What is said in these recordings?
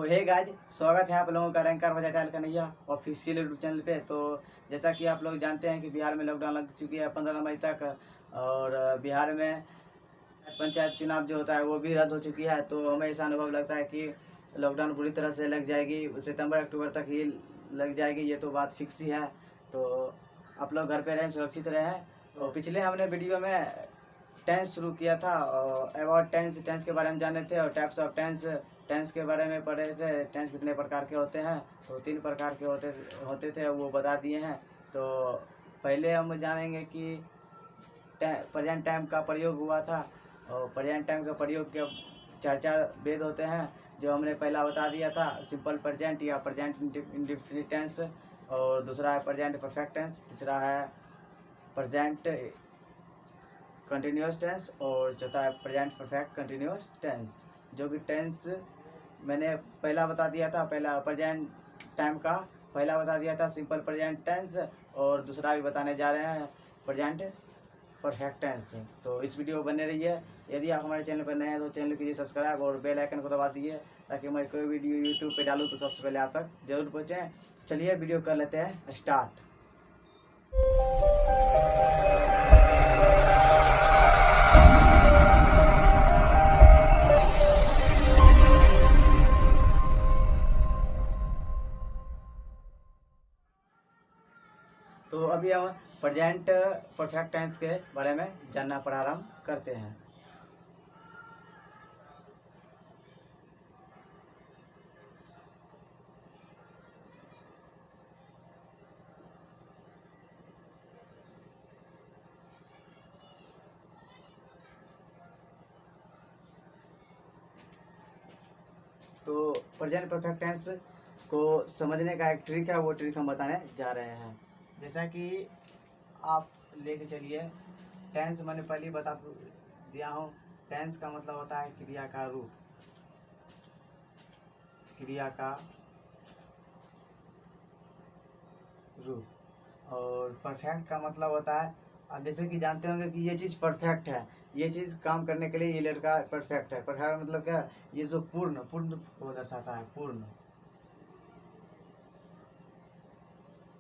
Hey guys, स्वागत है आप लोगों का रैंकर वजह tile Kanhaiya official YouTube channel पे। तो जैसा कि आप लोग जानते हैं कि बिहार में लॉकडाउन लग चुकी है 15 मई तक, और बिहार में पंचायत चुनाव जो होता है वो भी रद्द हो चुकी है। तो हमें ऐसा अनुभव लगता है कि लॉकडाउन पूरी तरह से लग जाएगी, सितंबर अक्टूबर तक ही लग जाएगी, ये तो बात फिक्स ही है। तो आप लोग घर पे रहें, सुरक्षित रहें। तो पिछले हमने वीडियो में टेंस शुरू किया था और अबाउट टेंस के बारे में जाने थे, और टाइप्स ऑफ टेंस के बारे में पढ़े थे। टेंस कितने प्रकार के होते हैं, तो 3 प्रकार के होते थे, वो बता दिए हैं। तो पहले हम जानेंगे कि प्रेजेंट टाइम का प्रयोग हुआ था, और प्रेजेंट टाइम का प्रयोग के 4 भेद होते हैं जो हमने पहला बता दिया था। सिंपल प्रेजेंट या प्रेजेंट इंडेफिनिट टेंस, और दूसरा है प्रेजेंट परफेक्ट टेंस, तीसरा है प्रेजेंट कंटिन्यूस टेंस, और चौथा है प्रेजेंट परफेक्ट कंटिन्यूस टेंस। जो कि टेंस मैंने पहला बता दिया था, पहला प्रेजेंट टाइम का पहला बता दिया था सिंपल प्रेजेंट टेंस, और दूसरा भी बताने जा रहे हैं प्रेजेंट परफेक्ट टेंस। तो इस वीडियो बने रहिए। यदि आप हमारे चैनल पर नए हैं तो चैनल कीजिए सब्सक्राइब और बेल आइकन को दबा दीजिए, ताकि मैं कोई वीडियो यूट्यूब पे डालूँ तो सबसे पहले आप तक जरूर पहुँचे। चलिए वीडियो कर लेते हैं स्टार्ट। तो अभी हम प्रेजेंट परफेक्ट टेंस के बारे में जानना प्रारंभ करते हैं। तो प्रेजेंट परफेक्ट टेंस को समझने का एक ट्रिक है, वो ट्रिक हम बताने जा रहे हैं। जैसा कि आप लेके चलिए, टेंस मैंने पहले बता दिया हूँ। टेंस का मतलब होता है क्रिया का रूप, क्रिया का रूप। और परफेक्ट का मतलब होता है, आप जैसे कि जानते होंगे कि ये चीज़ परफेक्ट है, ये चीज़ काम करने के लिए ये लड़का परफेक्ट है। परफेक्ट मतलब क्या, ये जो पूर्ण को दर्शाता है, पूर्ण।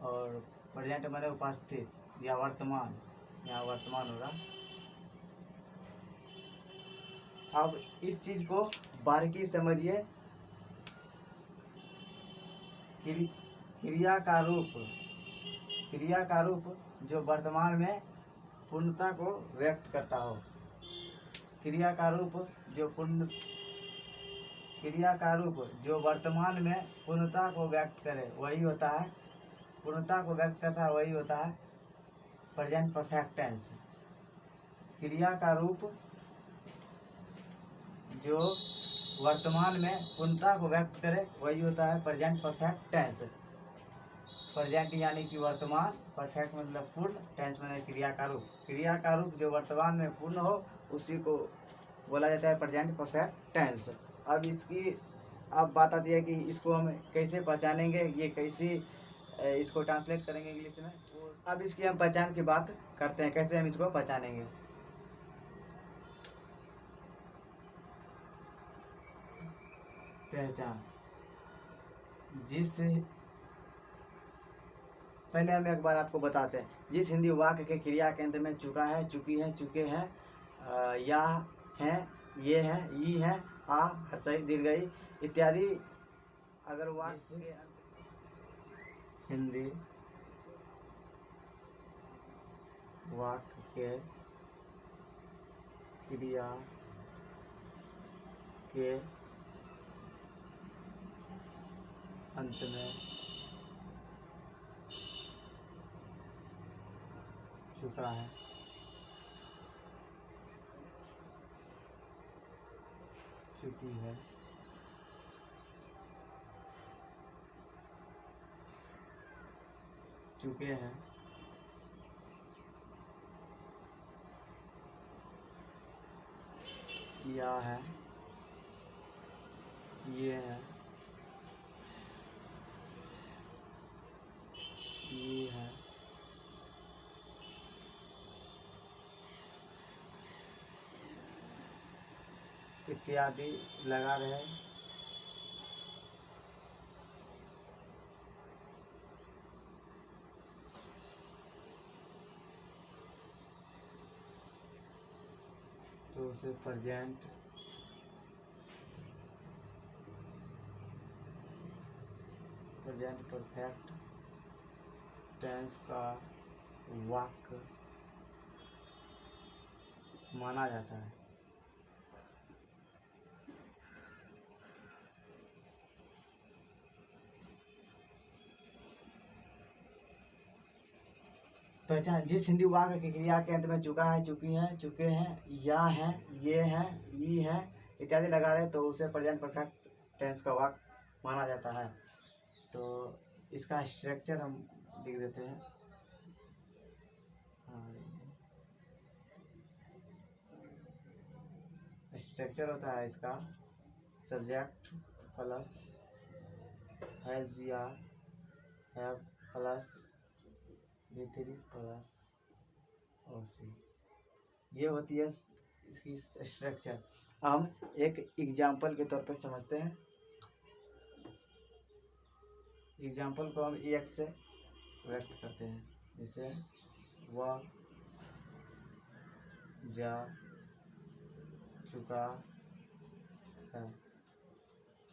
और प्रेजेंट माने उपस्थित या वर्तमान, यहाँ वर्तमान होगा। अब इस चीज को बारीकी समझिए। क्रिया का रूप, क्रिया का रूप जो वर्तमान में पूर्णता को व्यक्त करता हो। क्रिया का रूप जो क्रिया का रूप जो वर्तमान में पूर्णता को व्यक्त करे वही होता है, पूर्णता को व्यक्त करता है वही होता है प्रेजेंट परफेक्ट टेंस। क्रिया का रूप जो वर्तमान में पूर्णता को व्यक्त करे वही होता है प्रेजेंट परफेक्ट टेंस। प्रेजेंट यानी कि वर्तमान, परफेक्ट मतलब पूर्ण, टेंस माने क्रिया का रूप। क्रिया का रूप जो वर्तमान में पूर्ण हो उसी को बोला जाता है प्रेजेंट परफेक्ट टेंस। अब इसकी अब बात आती है कि इसको हम कैसे पहचानेंगे, ये कैसे इसको ट्रांसलेट करेंगे इंग्लिश में। अब इसकी हम पहचान की बात करते हैं, कैसे हम इसको पहचानेंगे। पहचान, जिस पहले हम एक बार आपको बताते हैं, जिस हिंदी वाक्य के क्रिया के अंत में चुका है, चुकी है, चुके हैं, या हैं, ये हैं, ई हैं, आ, हर्षई, दीर्घई इत्यादि अगर वाक्य के हिंदी वाक्य के क्रिया के अंत में चुका है, चुकी है, चुके हैं, या है, ये है, ये है, इत्यादि लगा रहे उसे प्रेजेंट परफेक्ट टेंस का वाक्य माना जाता है। पहचान जिस हिंदी वाक्य की क्रिया के अंत में चुका है, चुकी है, चुके हैं, या हैं, ये हैं, ई है इत्यादि लगा रहे तो उसे प्रेजेंट परफेक्ट टेंस का वाक्य माना जाता है। तो इसका स्ट्रक्चर हम लिख देते हैं। स्ट्रक्चर होता है इसका सब्जेक्ट प्लस हैज या have plus V3 plus OC, ये होती है इसकी स्ट्रक्चर। हम एक एग्जाम्पल के तौर पर समझते हैं। एग्जाम्पल को हम एक से व्यक्त करते हैं, जैसे वह जा चुका है।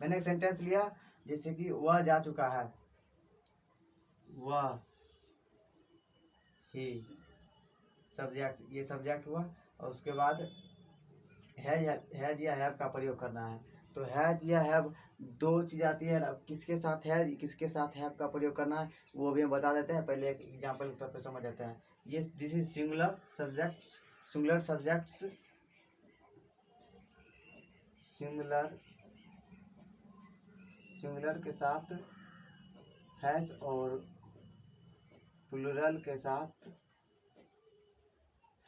मैंने एक सेंटेंस लिया जैसे कि वह जा चुका है, वह ही सब्जेक्ट, ये सब्जेक्ट हुआ और उसके बाद हैज या हैव का प्रयोग करना है। तो हैज या हैव दो चीज़ आती है, अब किसके साथ हैज किसके साथ हैव का प्रयोग करना है वो भी हम बता देते हैं। पहले एक एग्जांपल के तौर पर समझ जाते हैं। ये this is singular subjects, singular subjects, singular के साथ हैज और प्लूरल के साथ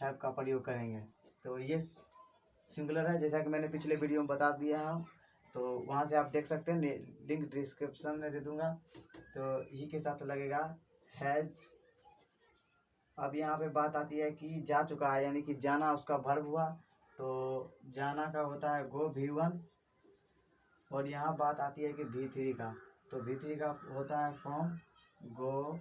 हैव का प्रयोग करेंगे। तो ये सिंगुलर है, जैसा कि मैंने पिछले वीडियो में बता दिया है, तो वहाँ से आप देख सकते हैं, लिंक डिस्क्रिप्शन में दे दूंगा। तो ही के साथ लगेगा हैज। अब यहाँ पे बात आती है कि जा चुका है, यानी कि जाना उसका वर्ब हुआ, तो जाना का होता है गो V1। और यहाँ बात आती है कि V3 का, तो V3 का होता है फ्रॉम गो,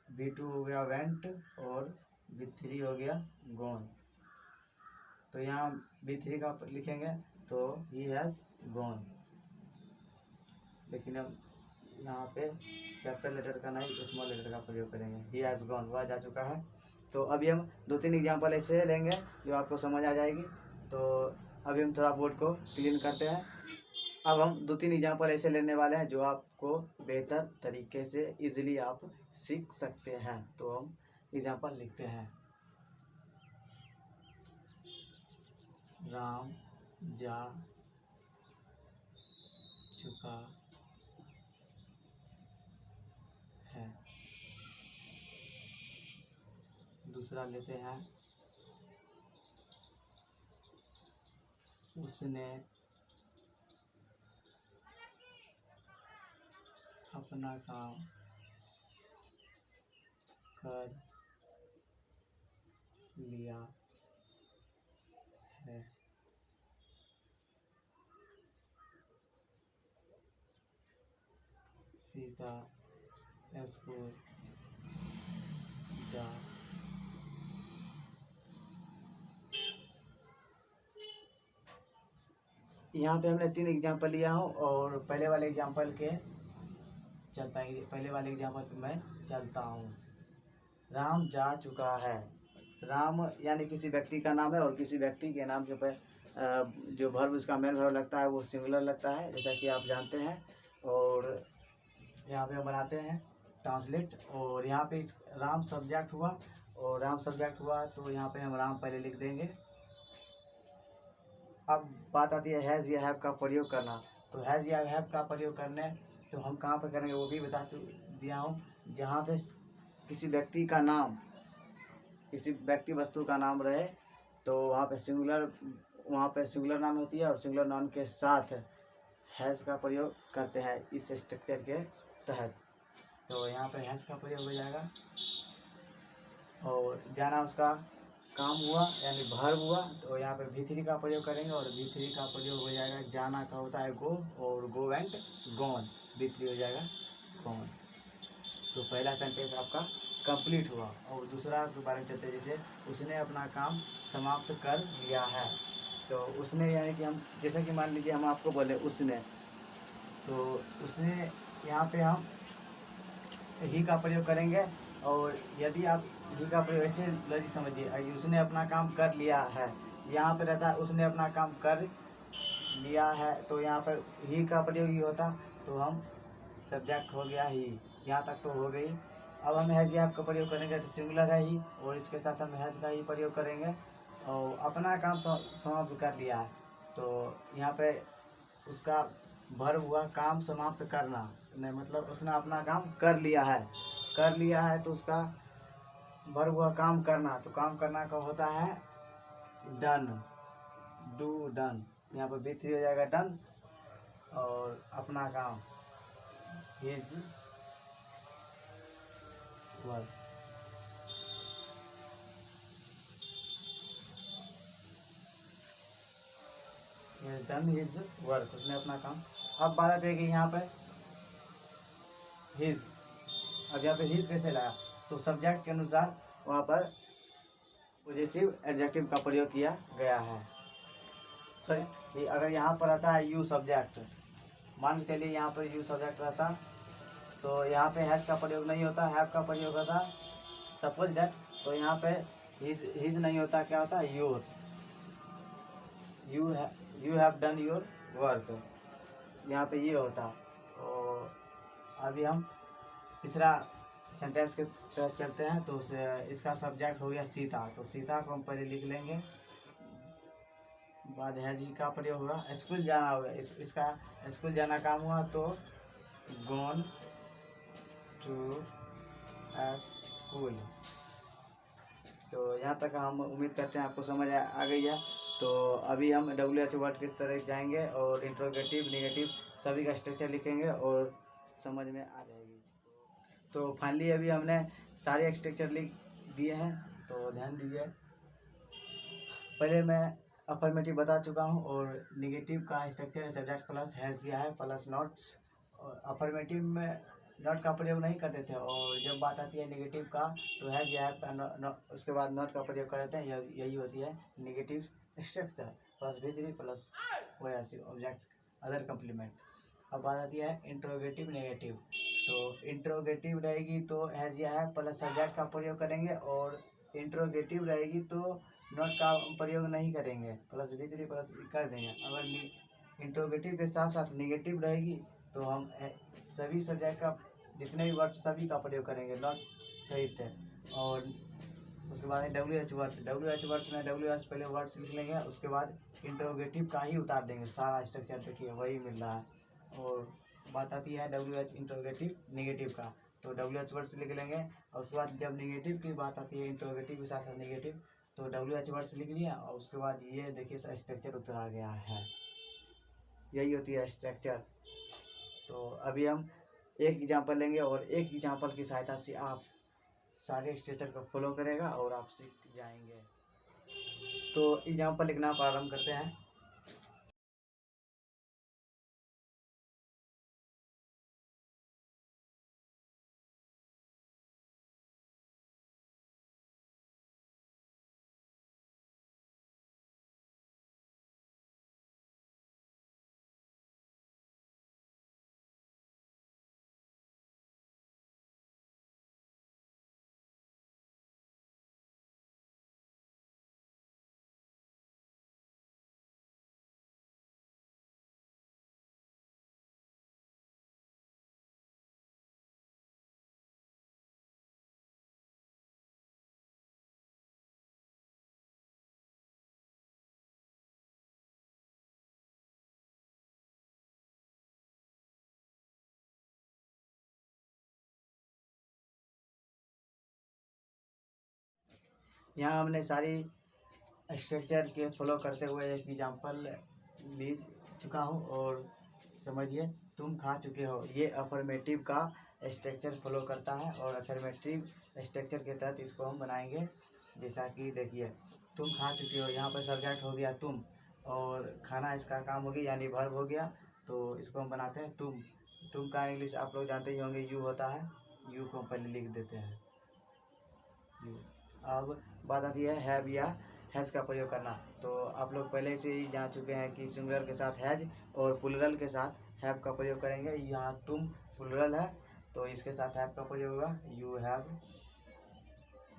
V2 हो गया वेंट और V3 हो गया गॉन। तो यहाँ V3 का लिखेंगे तो ही हैज़ गॉन, लेकिन अब यहाँ पे कैपिटल लेटर का नहीं स्मॉल लेटर का प्रयोग करेंगे। ही हैज़ गॉन, वह जा चुका है। तो अभी हम 2-3 एग्जांपल ऐसे लेंगे जो आपको समझ आ जाएगी। तो अभी हम थोड़ा बोर्ड को क्लीन करते हैं। अब हम 2-3 एग्जांपल ऐसे लेने वाले हैं जो आपको बेहतर तरीके से इजीली आप सीख सकते हैं। तो हम एग्जांपल लिखते हैं। राम जा चुका है। दूसरा लेते हैं, उसने अपना काम कर लिया है। सीता स्कूल जा यहाँ पे हमने 3 एग्जाम्पल लिया हूँ और पहले वाले एग्जाम्पल के चलता है, पहले वाले एग्जाम्पल पे मैं चलता हूँ। राम जा चुका है। राम यानी किसी व्यक्ति का नाम है और किसी व्यक्ति के नाम के ऊपर जो वर्ब उसका मेन वर्ब लगता है वो सिंगुलर लगता है, जैसा कि आप जानते हैं। और यहाँ पे हम बनाते हैं ट्रांसलेट, और यहाँ पे राम सब्जेक्ट हुआ, और राम सब्जेक्ट हुआ तो यहाँ पे हम राम पहले लिख देंगे। अब बात आती है हैज़ या हैव का प्रयोग करना। तो हैज़ या हैव का प्रयोग करने तो हम कहाँ पर करेंगे वो भी बता दिया हूँ। जहाँ पे किसी व्यक्ति का नाम, किसी व्यक्ति वस्तु का नाम रहे तो वहाँ पे सिंगुलर नाउन होती है और सिंगुलर नाउन के साथ हैज़ का प्रयोग करते हैं इस स्ट्रक्चर के तहत। तो यहाँ पे हैज़ का प्रयोग हो जाएगा। और जाना उसका काम हुआ यानी वर्ब हुआ, तो यहाँ पे V3 का प्रयोग करेंगे और V3 का प्रयोग हो जाएगा। जाना का होता है गो और गो वेंट गॉन, V3 हो जाएगा गॉन। तो पहला सेंटेंस आपका कंप्लीट हुआ। और दूसरा के बारे में चलते हैं, जैसे उसने अपना काम समाप्त कर लिया है। तो उसने यानी कि हम जैसे कि मान लीजिए हम आपको बोले उसने, तो उसने यहाँ पे हम ही का प्रयोग करेंगे। और यदि आप ही का प्रयोग ऐसे लॉजिक समझिए, उसने अपना काम कर लिया है, यहाँ पे रहता है उसने अपना काम कर लिया है, तो यहाँ पर ही का प्रयोग ही होता, तो हम सब्जेक्ट हो गया ही। यहाँ तक तो हो गई। अब हम हैज या का प्रयोग करेंगे तो सिंगुलर है ही, और इसके साथ हम हैज का ही प्रयोग करेंगे। और अपना काम समाप्त कर लिया है, तो यहाँ पे उसका वर्ब हुआ काम समाप्त करना, नहीं मतलब उसने अपना काम कर लिया है। कर लिया है तो उसका वर्ब हुआ काम करना, तो काम करना का होता है डन, डू डन। यहाँ पर B3 हो जाएगा डन, और अपना काम his work. Done his work, उसने अपना काम। अब बात आती है कि यहाँ पे हिज, अब यहाँ पे हिज कैसे लाया, तो सब्जेक्ट के अनुसार वहाँ पर पॉजिटिव एडजेक्टिव का प्रयोग किया गया है। सॉरी, अगर यहाँ पर आता है यू सब्जेक्ट, मान के चलिए यहाँ पर यू सब्जेक्ट रहता, तो यहाँ पे हैज का प्रयोग नहीं होता, हैव का प्रयोग होता। सपोज दैट, तो यहाँ पे हिज नहीं होता, क्या होता है your, you have done your work, यहाँ पे ये होता। और अभी हम तीसरा सेंटेंस के तरफ चलते हैं, तो इसका सब्जेक्ट हो गया सीता, तो सीता को हम पहले लिख लेंगे, बाद है जी का प्रयोग होगा। स्कूल जाना होगा, इसका स्कूल जाना काम हुआ, तो गोन टू स्कूल। तो यहाँ तक हम उम्मीद करते हैं आपको समझ आ गई है। तो अभी हम WH वर्ड किस तरह जाएंगे और इंट्रोगेटिव नेगेटिव सभी का स्ट्रक्चर लिखेंगे और समझ में आ जाएगी। तो फाइनली अभी हमने सारे स्ट्रक्चर लिख दिए हैं, तो ध्यान दीजिए। पहले मैं अफर्मेटिव बता चुका हूँ, और नेगेटिव का स्ट्रक्चर सब्जेक्ट प्लस हैज दिया है प्लस नॉट्स। और अफर्मेटिव में नॉट का प्रयोग नहीं करते थे, और जब बात आती है नेगेटिव का, तो हैज या उसके बाद नॉट का प्रयोग करते हैं। यही होती है negative structure, plus V3 plus object other complement. अब बात आती है इंट्रोगेटिव नेगेटिव, तो इंट्रोगेटिव रहेगी तो हैज या है प्लस सब्जेक्ट का प्रयोग करेंगे, और इंट्रोगेटिव रहेगी तो नॉट का प्रयोग नहीं करेंगे, प्लस V3 प्लस कर देंगे। अगर इंट्रोगेटिव के साथ साथ नेगेटिव रहेगी, तो हम सभी सब्जेक्ट का जितने भी वर्ड्स सभी का प्रयोग करेंगे, नॉट सहित है। और उसके बाद WH वर्ड्स में WH पहले वर्ड्स लिख लेंगे, उसके बाद इंट्रोगेटिव का ही उतार देंगे, सारा स्ट्रक्चर देखिए वही मिल रहा है। और बात आती है WH इंट्रोगेटिव नेगेटिव का, तो WH वर्ड्स लिख लेंगे, और उसके बाद जब नेगेटिव की बात आती है इंट्रोगेटिव के साथ नेगेटिव, तो WH वर्ड्स लिख लिया, और उसके बाद ये देखिए स्ट्रक्चर उतरा गया है। यही होती है स्ट्रक्चर। तो अभी हम एक एग्जांपल लेंगे, और एक एग्जांपल की सहायता से आप सारे स्ट्रक्चर को फॉलो करेगा और आप सीख जाएंगे। तो एग्जांपल लिखना प्रारंभ करते हैं। यहाँ हमने सारी स्ट्रक्चर के फॉलो करते हुए एक एग्जांपल ले चुका हूँ, और समझिए तुम खा चुके हो, ये अफर्मेटिव का स्ट्रक्चर फॉलो करता है। और अफर्मेटिव स्ट्रक्चर के तहत इसको हम बनाएंगे, जैसा कि देखिए तुम खा चुके हो, यहाँ पर सब्जेक्ट हो गया तुम, और खाना इसका काम हो गया यानी वर्ब हो गया, तो इसको हम बनाते हैं तुम। तुम का इंग्लिश आप लोग जानते ही होंगे, यू होता है, यू को पहले लिख देते हैं। यू। अब बात आती है हैव या हैज़ का प्रयोग करना। तो आप लोग पहले से ही जान चुके हैं कि सिंगुलर के साथ हैज और प्लूरल के साथ हैव का प्रयोग करेंगे। यहाँ तुम प्लूरल है तो इसके साथ हैव का प्रयोग होगा, यू हैव।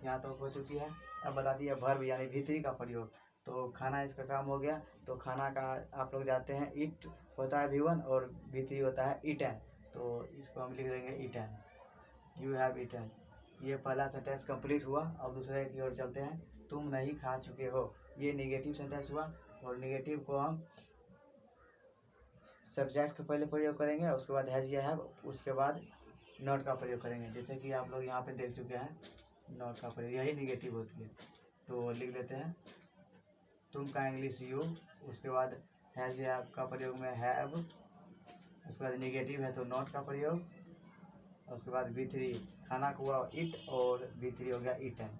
यहाँ तो हो चुकी है। अब बताती है वर्ब यानी भी3 का प्रयोग। तो खाना इसका काम हो गया। तो खाना का आप लोग जानते हैं इट होता है V1 और V3 होता है ईटन। तो इसको हम लिख देंगे ईटन, यू हैव ईटन। ये पहला सेंटेंस कंप्लीट हुआ। अब दूसरे की ओर चलते हैं। तुम नहीं खा चुके हो, ये निगेटिव सेंटेंस हुआ। और निगेटिव को हम सब्जेक्ट का पहले प्रयोग करेंगे, उसके बाद हैज या हैव, उसके बाद नॉट का प्रयोग करेंगे। जैसे कि आप लोग यहाँ पे देख चुके हैं नॉट का प्रयोग, यही निगेटिव होती है। तो लिख लेते हैं तुम का इंग्लिश यू, उसके बाद हैज या का प्रयोग में हैव, उसके बाद निगेटिव है तो नॉट का प्रयोग, उसके बाद V3 खाना को हुआ इट और V3 हो गया ईटन।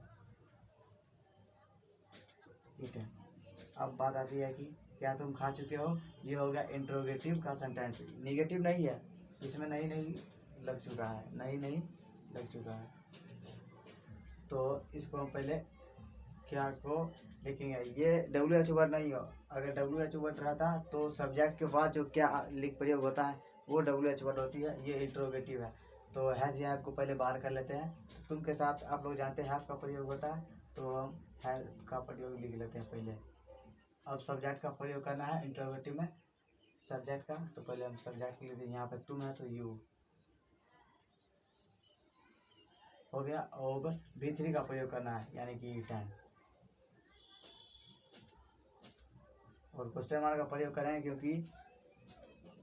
अब बात आती है कि क्या तुम खा चुके हो, ये हो गया इंट्रोगेटिव का सेंटेंस। निगेटिव नहीं है इसमें, नहीं लग चुका है, नहीं लग चुका है। तो इसको हम पहले क्या को लिखेंगे, ये WH वर्ड नहीं हो। अगर WH वर्ड रहता तो सब्जेक्ट के बाद जो क्या लिख प्रयोग होता है वो WH वर्ड होती है, ये इंट्रोगेटिव है। तो हैज या हैव को पहले बाहर कर लेते हैं। तुम के साथ आप लोग जानते हैं हैव का प्रयोग होता है, तो हम हैव का प्रयोग लिख लेते हैं पहले। अब सब्जेक्ट का प्रयोग करना है इंट्रोगेटिव में, सब्जेक्ट का। तो पहले हम सब्जेक्ट लिख दें, यहाँ पे तुम है तो यू हो गया। और V3 का प्रयोग करना है यानी कि ईटन। और क्वेश्चन मार्क का प्रयोग करें क्योंकि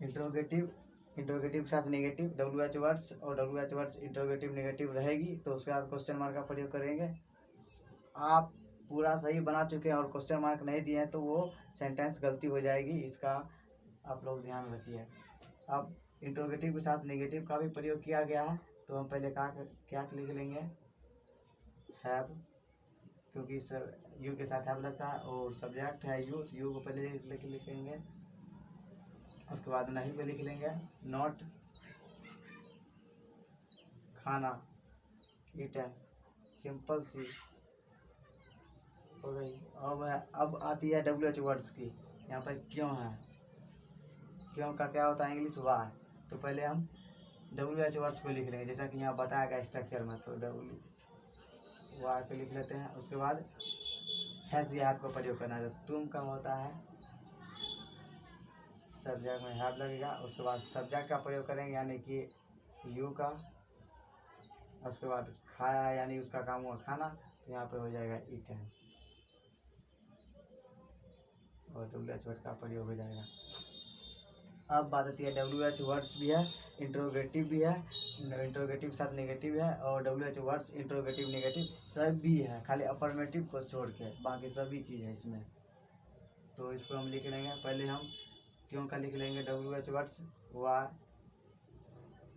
इंट्रोगेटिव के साथ नेगेटिव WH वर्ड्स और WH वर्ड्स इंट्रोगेटिव नेगेटिव रहेगी, तो उसके बाद क्वेश्चन मार्क का प्रयोग करेंगे। आप पूरा सही बना चुके हैं और क्वेश्चन मार्क नहीं दिए हैं तो वो सेंटेंस गलती हो जाएगी, इसका आप लोग ध्यान रखिए। अब इंट्रोगेटिव के साथ नेगेटिव का भी प्रयोग किया गया है, तो हम पहले क्या लिख लेंगे, हैव, क्योंकि यू के साथ हैव लगता है और सब्जेक्ट है यू को पहले लिखेंगे। उसके बाद नहीं पे लिख लेंगे नॉट खाना, ईटन, सिंपल सी हो गई। अब आती है WH वर्ड्स की। यहाँ पर क्यों है, क्यों का क्या होता है इंग्लिश वाह। तो पहले हम WH वर्ड्स को लिख लेंगे जैसा कि यहाँ बताया गया स्ट्रक्चर में। तो वाह पे लिख लेते हैं। उसके बाद हैज या हैव का प्रयोग करना है। तो तुम का होता है सब्जेक्ट में हैव लगेगा, उसके बाद सब्जेक्ट का प्रयोग करेंगे यानी कि यू का, उसके बाद खाया यानी उसका काम हुआ खाना, तो यहाँ पे हो जाएगा ईटन और WH वर्ड का प्रयोग हो जाएगा। अब बात आती है WH वर्ड्स भी है, इंट्रोगेटिव भी है, इंट्रोगेटिव साथ नेगेटिव है और WH वर्ड्स इंट्रोगेटिव नेगेटिव सब भी है, खाली अफर्मेटिव को छोड़ के बाकी सभी चीज़ है इसमें। तो इसको हम लिख लेंगे। पहले हम क्यों का लिख लेंगे WH वर्ड्स वाह,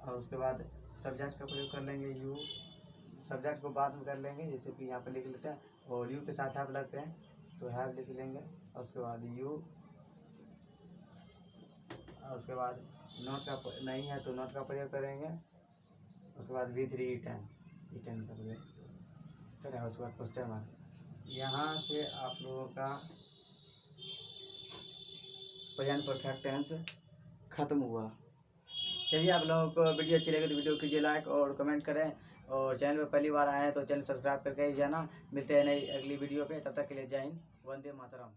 और उसके बाद सब्जेक्ट का प्रयोग कर लेंगे यू, सब्जेक्ट को बाद में कर लेंगे जैसे कि यहाँ पे लिख लेते हैं। और यू के साथ हैव लगते हैं तो हैव लिख लेंगे, और उसके बाद यू, और उसके बाद नॉट का नहीं है तो नॉट का प्रयोग करेंगे। उसके बाद V3 ईटन का प्रयोग करें। उसके बाद क्वेश्चन मार्क। यहाँ से आप लोगों का प्रेजेंट परफेक्ट टेंस खत्म हुआ। यदि आप लोगों को वीडियो अच्छी लगे तो वीडियो कीजिए लाइक और कमेंट करें, और चैनल पर पहली बार आए हैं तो चैनल सब्सक्राइब करके ही जाना। मिलते हैं नई अगली वीडियो पे, तब तक के लिए जय हिंद, वंदे मातरम।